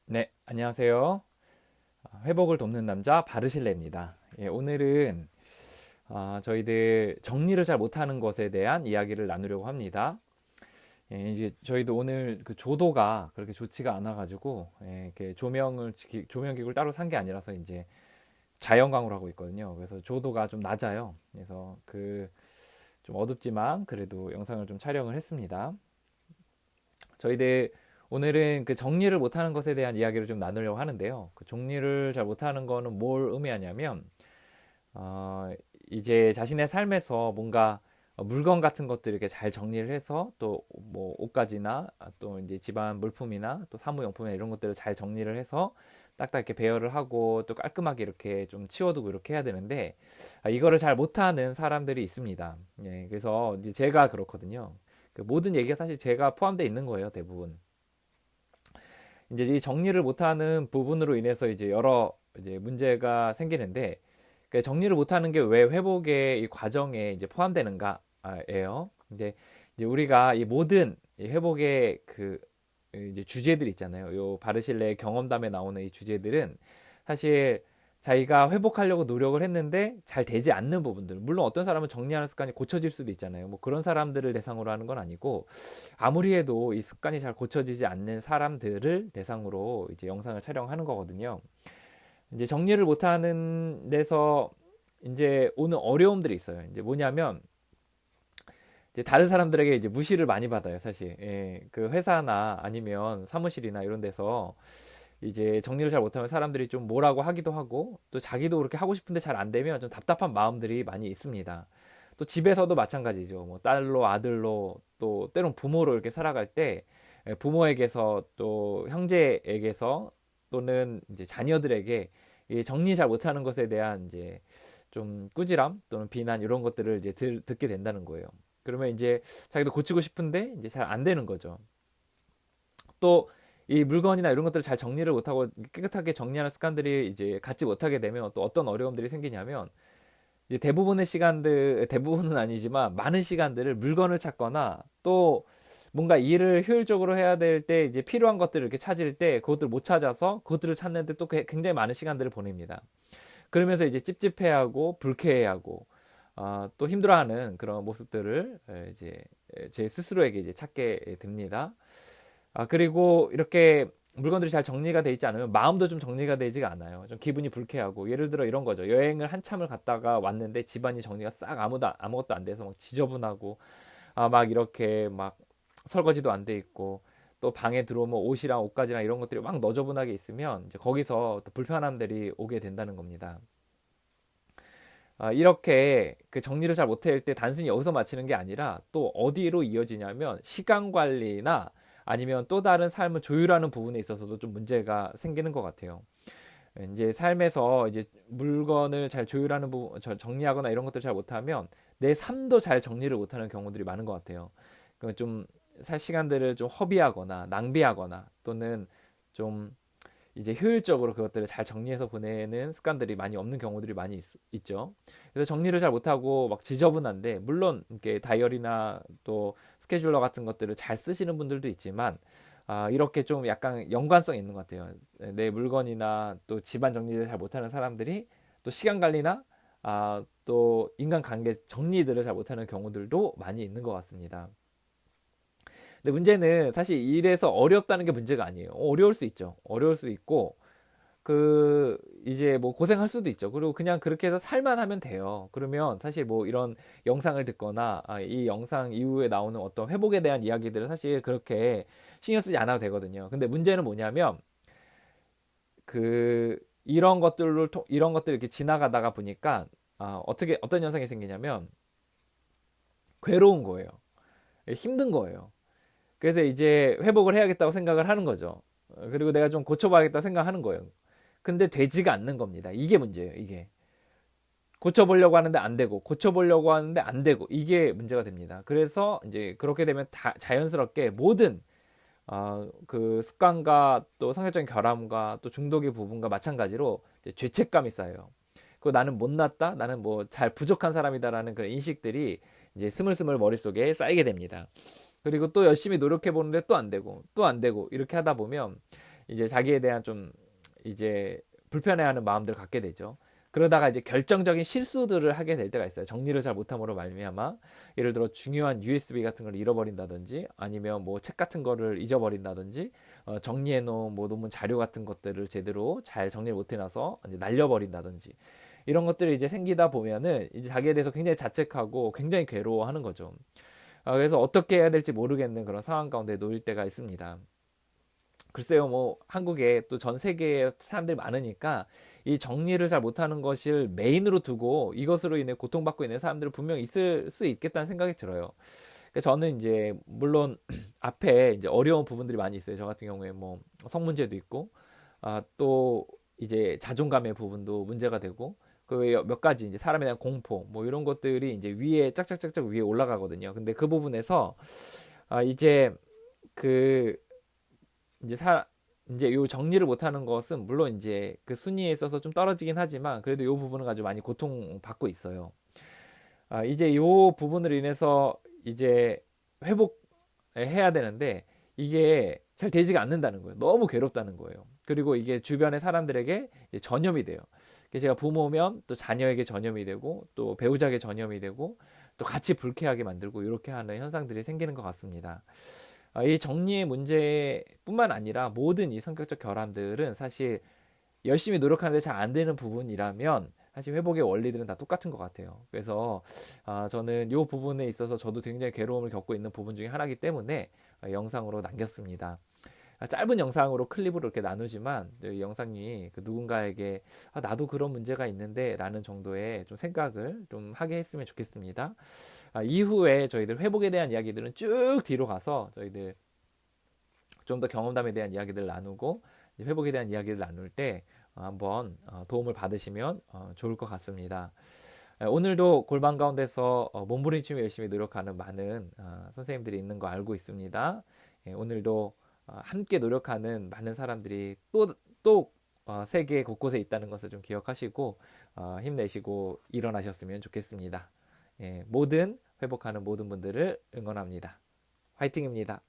네, 안녕하세요. 회복을 돕는 남자 바르실레입니다. 예, 오늘은 저희들 정리를 잘 못하는 것에 대한 이야기를 나누려고 합니다. 예, 이제 저희도 오늘 그 조도가 그렇게 좋지가 않아가지고 이렇게 조명기구를 따로 산 게 아니라서 이제 자연광으로 하고 있거든요. 그래서 조도가 좀 낮아요. 그래서 그 좀 어둡지만 그래도 영상을 좀 촬영을 했습니다. 저희들 오늘은 그 정리를 못하는 것에 대한 이야기를 좀 나누려고 하는데요. 그 정리를 잘 못하는 거는 뭘 의미하냐면, 어, 이제 자신의 삶에서 뭔가 물건 같은 것들 이렇게 잘 정리를 해서 또 뭐 옷가지나 또 이제 집안 물품이나 또 사무용품이나 이런 것들을 잘 정리를 해서 딱딱 이렇게 배열을 하고 또 깔끔하게 이렇게 좀 치워두고 이렇게 해야 되는데 이거를 잘 못하는 사람들이 있습니다. 예, 그래서 이제 제가 그렇거든요. 그 모든 얘기가 사실 제가 포함되어 있는 거예요, 대부분. 이제 이 정리를 못하는 부분으로 인해서 이제 여러 이제 문제가 생기는데 그 정리를 못하는 게 왜 회복의 이 과정에 이제 포함되는가예요. 근데 이제 우리가 이 모든 이 회복의 그 이제 주제들 있잖아요. 요 바르실레 경험담에 나오는 이 주제들은 사실 자기가 회복하려고 노력을 했는데 잘 되지 않는 부분들. 물론 어떤 사람은 정리하는 습관이 고쳐질 수도 있잖아요. 뭐 그런 사람들을 대상으로 하는 건 아니고 아무리 해도 이 습관이 잘 고쳐지지 않는 사람들을 대상으로 이제 영상을 촬영하는 거거든요. 이제 정리를 못하는 데서 이제 오는 어려움들이 있어요. 이제 뭐냐면 이제 다른 사람들에게 이제 무시를 많이 받아요, 사실. 예, 그 회사나 아니면 사무실이나 이런 데서 이제 정리를 잘 못하면 사람들이 좀 뭐라고 하기도 하고 또 자기도 그렇게 하고 싶은데 잘 안 되면 좀 답답한 마음들이 많이 있습니다. 또 집에서도 마찬가지죠. 뭐 딸로 아들로 또 때론 부모로 이렇게 살아갈 때 부모에게서 또 형제에게서 또는 이제 자녀들에게 이 정리 잘 못하는 것에 대한 이제 좀 꾸지람 또는 비난 이런 것들을 이제 듣게 된다는 거예요. 그러면 이제 자기도 고치고 싶은데 이제 잘 안 되는 거죠. 또 이 물건이나 이런 것들을 잘 정리를 못하고 깨끗하게 정리하는 습관들이 이제 갖지 못하게 되면 또 어떤 어려움들이 생기냐면 이제 대부분은 아니지만 많은 시간들을 물건을 찾거나 또 뭔가 일을 효율적으로 해야 될 때 이제 필요한 것들을 이렇게 찾을 때 그것들을 못 찾아서 그것들을 찾는데 또 굉장히 많은 시간들을 보냅니다. 그러면서 이제 찝찝해하고 불쾌해하고 또 힘들어하는 그런 모습들을 이제 제 스스로에게 이제 찾게 됩니다. 그리고 이렇게 물건들이 잘 정리가 돼 있지 않으면 마음도 좀 정리가 되지가 않아요. 좀 기분이 불쾌하고 예를 들어 이런 거죠. 여행을 한참을 갔다가 왔는데 집안이 정리가 싹 아무것도 안 돼서 막 지저분하고 막 이렇게 막 설거지도 안 돼 있고 또 방에 들어오면 옷이랑 옷가지랑 이런 것들이 막 너저분하게 있으면 이제 거기서 또 불편함들이 오게 된다는 겁니다. 이렇게 그 정리를 잘 못할 때 단순히 여기서 마치는 게 아니라 또 어디로 이어지냐면 시간 관리나 아니면 또 다른 삶을 조율하는 부분에 있어서도 좀 문제가 생기는 것 같아요. 이제 삶에서 이제 물건을 잘 조율하는 부분, 정리하거나 이런 것들을 잘 못하면 내 삶도 잘 정리를 못하는 경우들이 많은 것 같아요. 좀 살 시간들을 좀 허비하거나 낭비하거나 또는 좀 이제 효율적으로 그것들을 잘 정리해서 보내는 습관들이 많이 없는 경우들이 많이 있죠. 그래서 정리를 잘 못하고 막 지저분한데 물론 이렇게 다이어리나 또 스케줄러 같은 것들을 잘 쓰시는 분들도 있지만 이렇게 좀 약간 연관성이 있는 것 같아요. 내 물건이나 또 집안 정리를 잘 못하는 사람들이 또 시간 관리나 또 인간관계 정리들을 잘 못하는 경우들도 많이 있는 것 같습니다. 근데 문제는 사실 이래서 어렵다는 게 문제가 아니에요. 어려울 수 있죠. 어려울 수 있고 그 이제 뭐 고생할 수도 있죠. 그리고 그냥 그렇게 해서 살만 하면 돼요. 그러면 사실 뭐 이런 영상을 듣거나 이 영상 이후에 나오는 어떤 회복에 대한 이야기들은 사실 그렇게 신경 쓰지 않아도 되거든요. 근데 문제는 뭐냐면 그 이런 것들 이렇게 지나가다가 보니까 어떻게 어떤 현상이 생기냐면 괴로운 거예요. 힘든 거예요. 그래서 이제 회복을 해야겠다고 생각을 하는 거죠. 그리고 내가 좀 고쳐봐야겠다 생각하는 거예요. 근데 되지가 않는 겁니다. 이게 문제예요, 이게. 고쳐보려고 하는데 안 되고, 고쳐보려고 하는데 안 되고, 이게 문제가 됩니다. 그래서 이제 그렇게 되면 자연스럽게 모든, 그 습관과 또 성격적인 결함과 또 중독의 부분과 마찬가지로 이제 죄책감이 쌓여요. 그 나는 못났다? 나는 뭐 잘 부족한 사람이다라는 그런 인식들이 이제 스물스물 머릿속에 쌓이게 됩니다. 그리고 또 열심히 노력해 보는데 또 안 되고 또 안 되고 이렇게 하다 보면 이제 자기에 대한 좀 이제 불편해하는 마음들을 갖게 되죠. 그러다가 이제 결정적인 실수들을 하게 될 때가 있어요. 정리를 잘 못함으로 말미암아 예를 들어 중요한 USB 같은 걸 잃어버린다든지 아니면 뭐 책 같은 거를 잊어버린다든지 정리해 놓은 뭐 논문 자료 같은 것들을 제대로 잘 정리를 못 해놔서 이제 날려버린다든지 이런 것들이 이제 생기다 보면은 이제 자기에 대해서 굉장히 자책하고 굉장히 괴로워하는 거죠. 그래서 어떻게 해야 될지 모르겠는 그런 상황 가운데 놓일 때가 있습니다. 글쎄요, 뭐 한국에 또 전 세계에 사람들이 많으니까 이 정리를 잘 못하는 것을 메인으로 두고 이것으로 인해 고통받고 있는 사람들은 분명 있을 수 있겠다는 생각이 들어요. 그러니까 저는 이제 물론 앞에 이제 어려운 부분들이 많이 있어요. 저 같은 경우에 뭐 성문제도 있고, 또 이제 자존감의 부분도 문제가 되고, 그 외에 몇 가지 이제 사람에 대한 공포, 뭐 이런 것들이 이제 위에 짝짝짝짝 위에 올라가거든요. 근데 그 부분에서 이제 그 이제 이제 요 정리를 못하는 것은 물론 이제 그 순위에 있어서 좀 떨어지긴 하지만 그래도 요 부분은 가지고 많이 고통받고 있어요. 이제 요 부분으로 인해서 이제 회복해야 되는데 이게 잘 되지가 않는다는 거예요. 너무 괴롭다는 거예요. 그리고 이게 주변의 사람들에게 이제 전염이 돼요. 제가 부모면 또 자녀에게 전염이 되고 또 배우자에게 전염이 되고 또 같이 불쾌하게 만들고 이렇게 하는 현상들이 생기는 것 같습니다. 이 정리의 문제뿐만 아니라 모든 이 성격적 결함들은 사실 열심히 노력하는데 잘 안 되는 부분이라면 사실 회복의 원리들은 다 똑같은 것 같아요. 그래서 저는 이 부분에 있어서 저도 굉장히 괴로움을 겪고 있는 부분 중에 하나이기 때문에 영상으로 남겼습니다. 짧은 영상으로 클립으로 이렇게 나누지만 이 영상이 그 누군가에게 나도 그런 문제가 있는데 라는 정도의 좀 생각을 좀 하게 했으면 좋겠습니다. 이후에 저희들 회복에 대한 이야기들은 쭉 뒤로 가서 저희들 좀 더 경험담에 대한 이야기들을 나누고 회복에 대한 이야기를 나눌 때 한번 도움을 받으시면 좋을 것 같습니다. 오늘도 골반 가운데서 몸부림치며 열심히 노력하는 많은 선생님들이 있는 거 알고 있습니다. 오늘도 함께 노력하는 많은 사람들이 또 세계 곳곳에 있다는 것을 좀 기억하시고 힘내시고 일어나셨으면 좋겠습니다. 모든 회복하는 모든 분들을 응원합니다. 화이팅입니다.